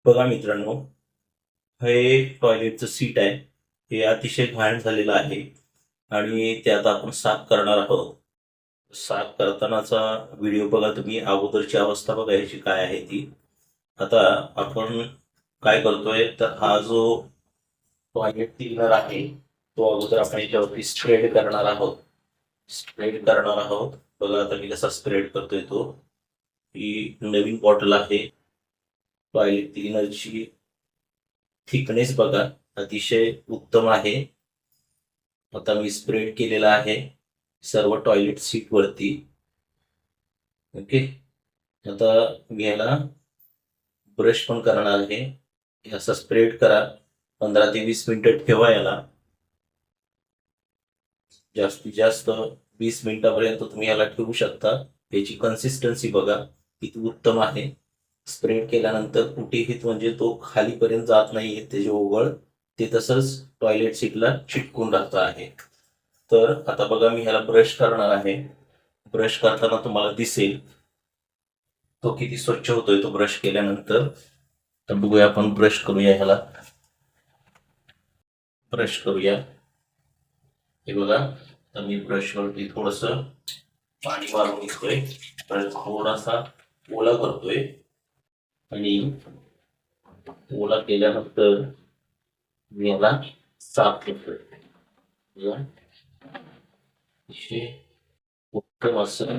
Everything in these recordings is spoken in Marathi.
बघा मित्रांनो, हे टॉयलेटचं सीट आहे. हे अतिशय घाण झालेलं आहे आणि ते आता आपण साफ करणार आहोत. साफ करतानाचा व्हिडिओ बघा तुम्ही. अगोदरची अवस्था बघा ह्याची काय आहे ती. आता आपण काय करतोय तर हा जो टॉयलेट क्लीनर आहे तो अगोदर आपण याच्यावरती स्प्रेड करणार आहोत. बघा आता मी कसा स्प्रेड करतोय तो. ही नवीन बॉटल आहे टॉयलेट क्लीनरची. थिकनेस बघा अतिशय उत्तम आहे. आता मी स्प्रेड केलेला आहे सर्व टॉयलेट सीट वरती. ओके. आता मी याला ब्रश पण करणार आहे. असं स्प्रेड करा. 15 ते 20 मिनिटं ठेवा याला. जास्तीत जास्त 20 मिनिटापर्यंत तुम्ही याला ठेवू शकता. याची कन्सिस्टन्सी बघा किती उत्तम आहे. स्प्रेड केल्यानंतर कुठेही म्हणजे तो खालीपर्यंत जात नाहीये. त्याचे ओघळ ते तसंच टॉयलेट सीटला चिटकून राहत आहे. तर आता बघा मी ह्याला ब्रश करणार आहे. ब्रश करताना तुम्हाला दिसेल तो किती स्वच्छ होतोय तो ब्रश केल्यानंतर. तर बघूया आपण ब्रश करूया ह्याला. ब्रश करूया. हे बघा तर मी ब्रशवरती थोडस पाणी मारून घेतोय. तर थोडासा ओला करतोय आणि ओला केल्यानंतर मी याला साफ करतोय. उत्तम असं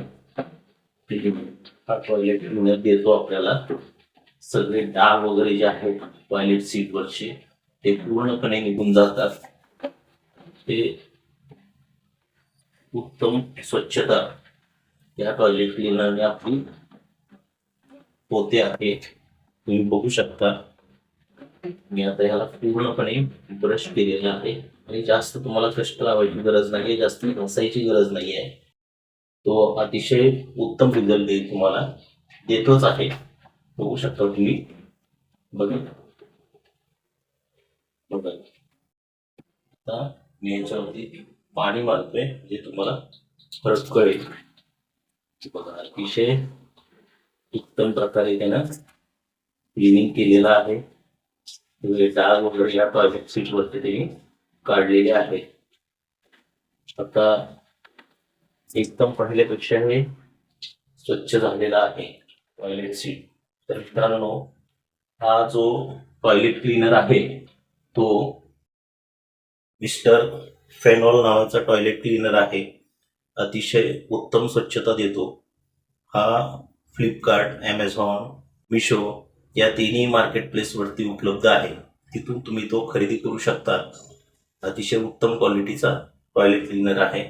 हा टॉयलेट क्लीनर देतो आपल्याला. सगळे डाग वगैरे जे आहेत टॉयलेट सीटवरचे ते पूर्णपणे निघून जातात. ते उत्तम स्वच्छता या टॉयलेट क्लीनरने आपली होते आहे. तुम्ही बघू शकता. मी आता ह्याला पूर्णपणे ब्रश केलेला आहे आणि जास्त तुम्हाला कष्ट लावायची गरज नाहीये, जास्त घासायची गरज नाहीये. तो अतिशय उत्तम रिझल्ट देईल तुम्हाला. देतोच आहे. बघू शकता तुम्ही. बघा बघा आता मी याच्यावरती पाणी मारतोय म्हणजे तुम्हाला फरक कळेल. बघा अतिशय उत्तम प्रकारे त्यानं क्लिनिंग केलेलं आहे. डाग वगैरे या टॉयलेट सीट वरती त्यांनी काढलेले आहे. आता एकदम पहिल्यापेक्षा हे स्वच्छ झालेला आहे टॉयलेट सीट. तर मित्रांनो, हा जो टॉयलेट क्लीनर आहे तो मिस्टर फेनॉल नावाचा टॉयलेट क्लीनर आहे. अतिशय उत्तम स्वच्छता देतो. हा फ्लिपकार्ट, ॲमेझॉन, मिशो या तिन्ही मार्केट प्लेसवरती उपलब्ध आहे. तिथून तुम्ही तो खरेदी करू शकता. अतिशय उत्तम क्वालिटीचा टॉयलेट क्लीनर आहे.